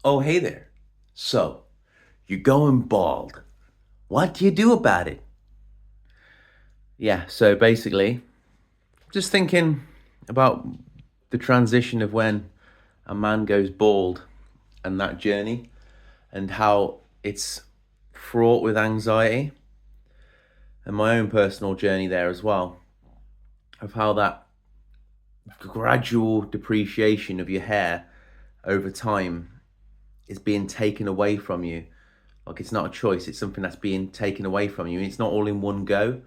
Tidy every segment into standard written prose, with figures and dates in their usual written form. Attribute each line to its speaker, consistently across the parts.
Speaker 1: Oh, hey there. So, you're going bald. What do you do about it? Yeah, so basically, just thinking about the transition of when a man goes bald and that journey and how it's fraught with anxiety and my own personal journey there as well of how that gradual depreciation of your hair over time is being taken away from you. Like it's not a choice, it's something that's being taken away from you. And it's not all in one go.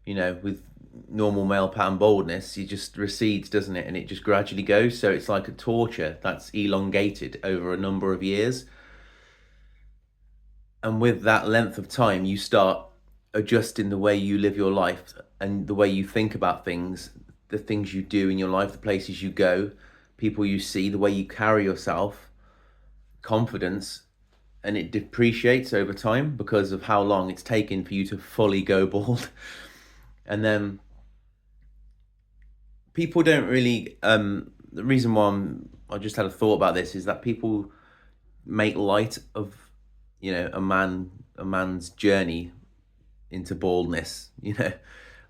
Speaker 1: With normal male pattern baldness, it just recedes, doesn't it? And it just gradually goes. So it's like a torture that's elongated over a number of years. And with that length of time, you start adjusting the way you live your life and the way you think about things, the things you do in your life, the places you go, people you see, the way you carry yourself, confidence, and it depreciates over time because of how long it's taken for you to fully go bald. And then people don't really the reason why I just had a thought about this is that people make light of a man's journey into baldness.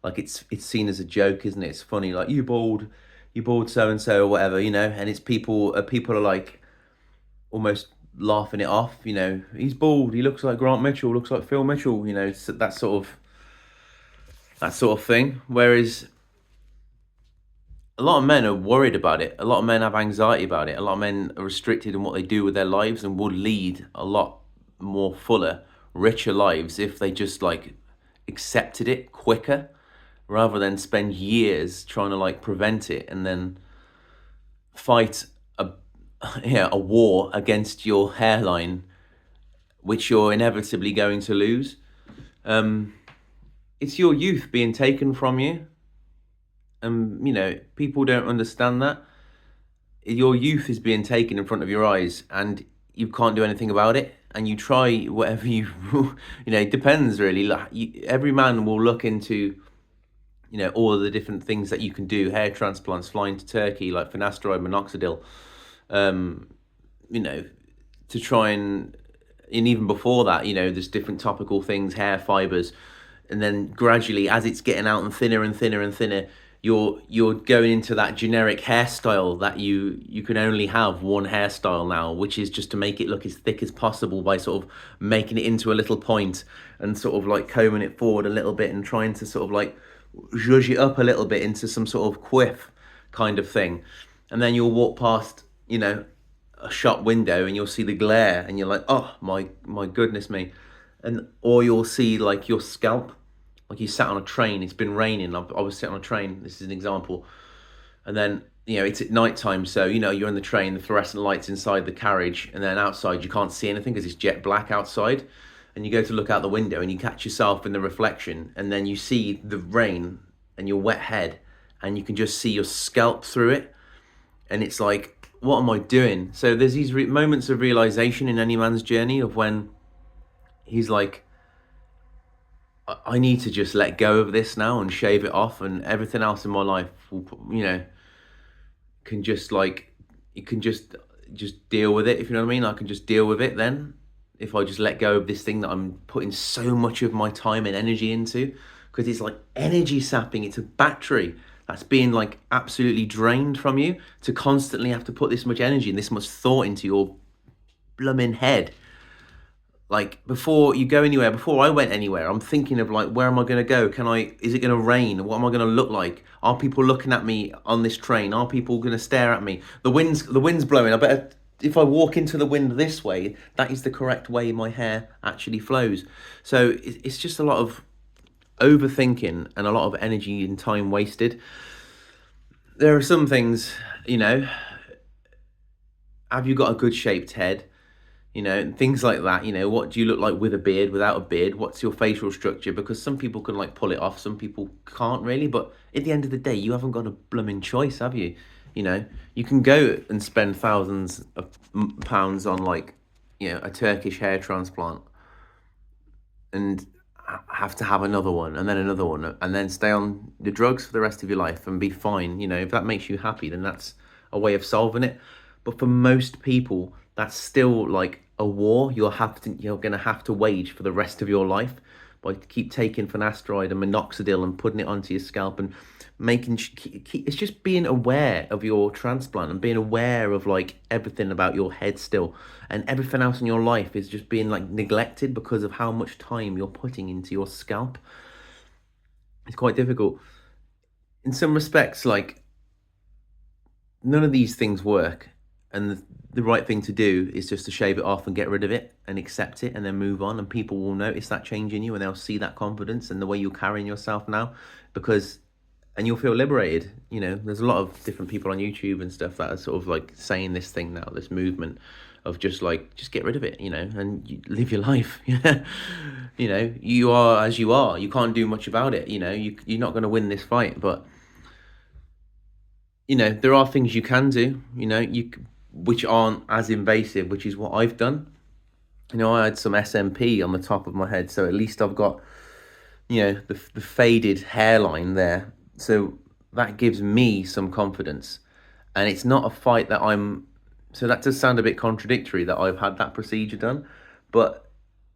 Speaker 1: Like it's seen as a joke, isn't it? It's funny, like you bald so and so or whatever, and it's people are like almost laughing it off. He's bald, he looks like Grant Mitchell, looks like Phil Mitchell. It's that sort of thing. Whereas a lot of men are worried about it. A lot of men have anxiety about it. A lot of men are restricted in what they do with their lives and would lead a lot more fuller, richer lives if they just like accepted it quicker rather than spend years trying to like prevent it and then fight a a war against your hairline, which you're inevitably going to lose. Um, it's your youth being taken from you, and people don't understand that your youth is being taken in front of your eyes and you can't do anything about it, and you try whatever you it depends really. Like every man will look into all of the different things that you can do, hair transplants, flying to Turkey, like finasteride, minoxidil, um you know to try and even before that, there's different topical things, hair fibers, and then gradually, as it's getting out and thinner and thinner and thinner, you're going into that generic hairstyle that you can only have one hairstyle now, which is just to make it look as thick as possible by sort of making it into a little point and sort of like combing it forward a little bit and trying to sort of like zhuzh it up a little bit into some sort of quiff kind of thing. And then you'll walk past, a shop window and you'll see the glare and you're like, oh my goodness me. And or you'll see like your scalp, like you sat on a train, it's been raining, I was sitting on a train, this is an example, and then it's at night time, so you're in the train, the fluorescent lights inside the carriage, and then outside you can't see anything because it's jet black outside, and you go to look out the window and you catch yourself in the reflection, and then you see the rain and your wet head, and you can just see your scalp through it, and it's like, what am I doing? So there's these moments of realization in any man's journey of when he's like, I need to just let go of this now and shave it off, and everything else in my life will, can just like, you can just deal with it, if you know what I mean. I can just deal with it then if I just let go of this thing that I'm putting so much of my time and energy into, because it's like energy sapping. It's a battery that's being like absolutely drained from you to constantly have to put this much energy and this much thought into your blooming head. Like before you go anywhere, before I went anywhere, I'm thinking of like, where am I going to go? Is it going to rain? What am I going to look like? Are people looking at me on this train? Are people going to stare at me? The wind's blowing. I better, if I walk into the wind this way, that is the correct way my hair actually flows. So it's just a lot of overthinking and a lot of energy and time wasted. There are some things, have you got a good shaped head? Things like that. What do you look like with a beard, without a beard? What's your facial structure? Because some people can like pull it off, some people can't really. But at the end of the day, you haven't got a blooming choice, have you? You can go and spend thousands of pounds on like, a Turkish hair transplant and have to have another one and then another one and then stay on the drugs for the rest of your life and be fine. If that makes you happy, then that's a way of solving it. But for most people, that's still like a war you're gonna have to wage for the rest of your life by keep taking finasteride and minoxidil and putting it onto your scalp and it's just being aware of your transplant and being aware of like everything about your head still, and everything else in your life is just being like neglected because of how much time you're putting into your scalp. It's quite difficult in some respects. Like, none of these things work, and the right thing to do is just to shave it off and get rid of it and accept it and then move on, and people will notice that change in you and they'll see that confidence and the way you're carrying yourself now, because and you'll feel liberated. There's a lot of different people on YouTube and stuff that are sort of like saying this thing now, this movement of just get rid of it, and live your life. You are as you are, you can't do much about it. You're not going to win this fight, but there are things you can do, which aren't as invasive, which is what I've done. I had some SMP on the top of my head, so at least I've got, the faded hairline there. So that gives me some confidence. And it's not a fight that so that does sound a bit contradictory that I've had that procedure done, but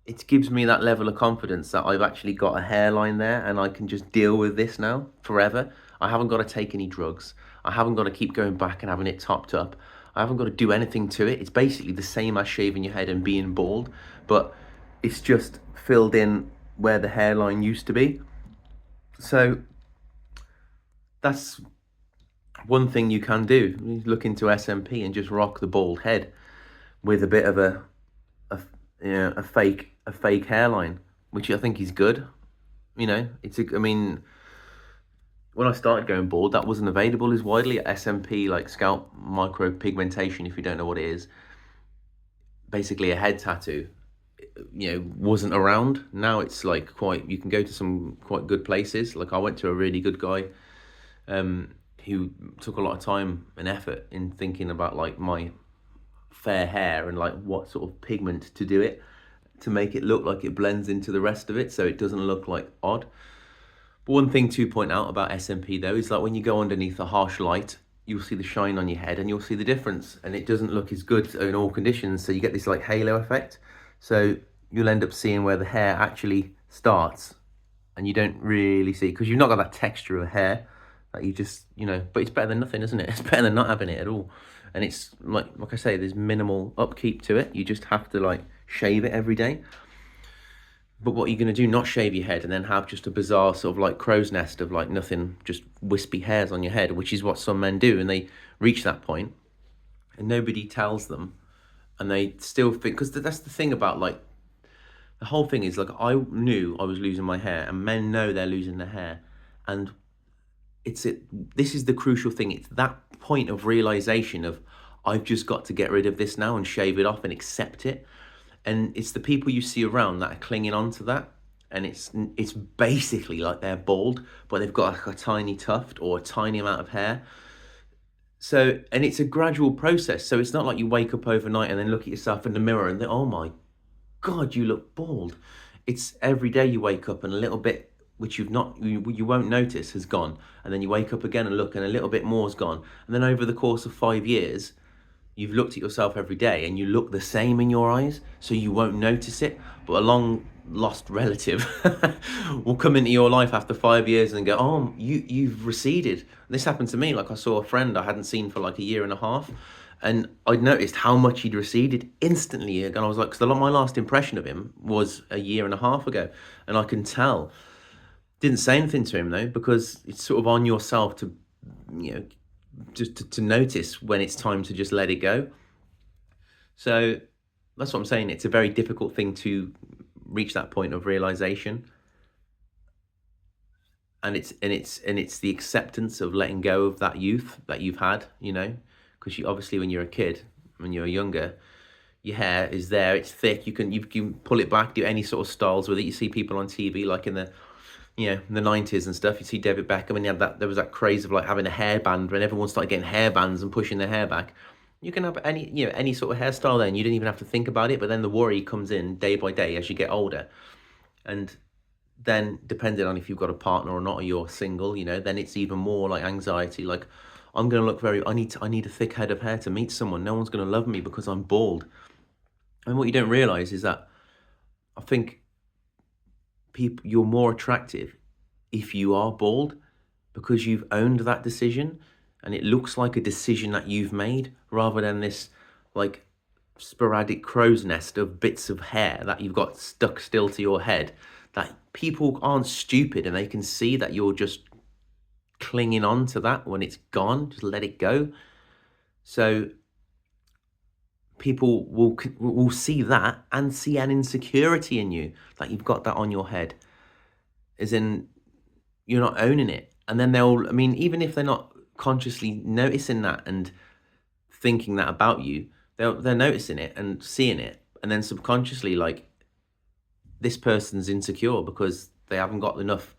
Speaker 1: it gives me that level of confidence that I've actually got a hairline there and I can just deal with this now forever. I haven't got to take any drugs. I haven't got to keep going back and having it topped up. I haven't got to do anything to it. It's basically the same as shaving your head and being bald, but it's just filled in where the hairline used to be. So that's one thing you can do. You look into SMP and just rock the bald head with a bit of a fake hairline, which I think is good. When I started going bald, that wasn't available as widely. SMP, like scalp micropigmentation, if you don't know what it is, basically a head tattoo, wasn't around. Now it's like you can go to some quite good places. Like, I went to a really good guy who took a lot of time and effort in thinking about like my fair hair and like what sort of pigment to do it to make it look like it blends into the rest of it, so it doesn't look like odd. But one thing to point out about SMP though is like when you go underneath a harsh light, you'll see the shine on your head and you'll see the difference, and it doesn't look as good in all conditions, so you get this like halo effect. So you'll end up seeing where the hair actually starts and you don't really see, because you've not got that texture of hair that you just, but it's better than nothing, isn't it? It's better than not having it at all. And it's like I say, there's minimal upkeep to it. You just have to like shave it every day. But what are you going to do? Not shave your head and then have just a bizarre sort of like crow's nest of like nothing, just wispy hairs on your head, which is what some men do. And they reach that point and nobody tells them, and they still think, because that's the thing about like, the whole thing is like, I knew I was losing my hair and men know they're losing their hair. And this is the crucial thing. It's that point of realization of, I've just got to get rid of this now and shave it off and accept it. And it's the people you see around that are clinging on to that, and it's basically like they're bald but they've got like a tiny tuft or a tiny amount of hair. So, and it's a gradual process, so it's not like you wake up overnight and then look at yourself in the mirror and think, oh my god, you look bald. It's every day you wake up and a little bit which you won't notice has gone, and then you wake up again and look and a little bit more's gone, and then over the course of 5 years you've looked at yourself every day and you look the same in your eyes, so you won't notice it. But a long lost relative will come into your life after 5 years and go, oh, you've receded. This happened to me. Like, I saw a friend I hadn't seen for like a year and a half, and I'd noticed how much he'd receded instantly. And I was like, because my last impression of him was a year and a half ago, and I can tell. Didn't say anything to him though, because it's sort of on yourself to, just to notice when it's time to just let it go. So that's what I'm saying. It's a very difficult thing to reach that point of realization, and it's the acceptance of letting go of that youth that you've had, because you obviously, when you're a kid, when you're younger, your hair is there, it's thick, you can pull it back, do any sort of styles with it. You see people on TV like in the the 90s and stuff. You see David Beckham, and there was that craze of like having a hairband when everyone started getting hairbands and pushing their hair back. You can have any sort of hairstyle then. You didn't even have to think about it, but then the worry comes in day by day as you get older. And then depending on if you've got a partner or not, or you're single, then it's even more like anxiety, like, I'm going to look very, I need a thick head of hair to meet someone. No one's going to love me because I'm bald. And what you don't realize is that I think you're more attractive if you are bald because you've owned that decision and it looks like a decision that you've made rather than this like sporadic crow's nest of bits of hair that you've got stuck still to your head. That people aren't stupid and they can see that you're just clinging on to that when it's gone. Just let it go. So people will see that and see an insecurity in you, that you've got that on your head, as in you're not owning it. And then I mean, even if they're not consciously noticing that and thinking that about you, they're noticing it and seeing it, and then subconsciously, like, this person's insecure because they haven't got enough,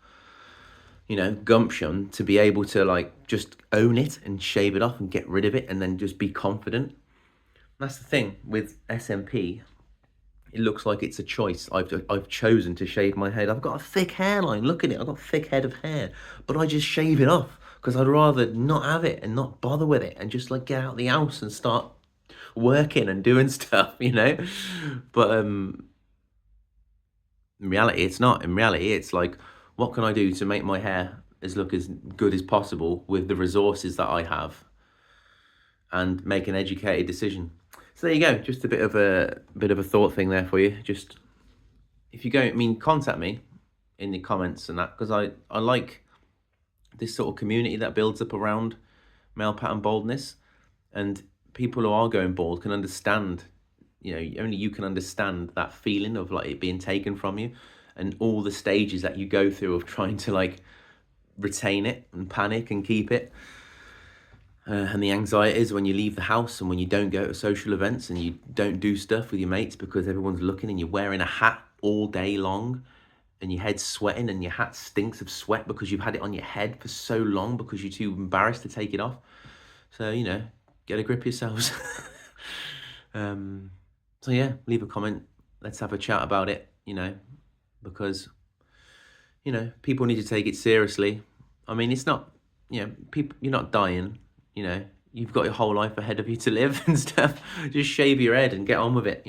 Speaker 1: gumption to be able to like just own it and shave it off and get rid of it and then just be confident. That's the thing with SMP. It looks like it's a choice. I've chosen to shave my head. I've got a thick hairline. Look at it. I've got a thick head of hair, but I just shave it off because I'd rather not have it and not bother with it and just like get out of the house and start working and doing stuff, But in reality, it's not. In reality, it's like, what can I do to make my hair look as good as possible with the resources that I have, and make an educated decision. So there you go. Just a bit of a thought thing there for you. Just, if you go, contact me in the comments and that, because I like this sort of community that builds up around male pattern baldness, and people who are going bald can understand. Only you can understand that feeling of like it being taken from you, and all the stages that you go through of trying to like retain it and panic and keep it. And the anxieties when you leave the house and when you don't go to social events and you don't do stuff with your mates because everyone's looking, and you're wearing a hat all day long and your head's sweating and your hat stinks of sweat because you've had it on your head for so long because you're too embarrassed to take it off. So, get a grip of yourselves. So yeah, leave a comment. Let's have a chat about it, because, people need to take it seriously. I mean, it's not, people, you're not dying. You've got your whole life ahead of you to live and stuff. Just shave your head and get on with it,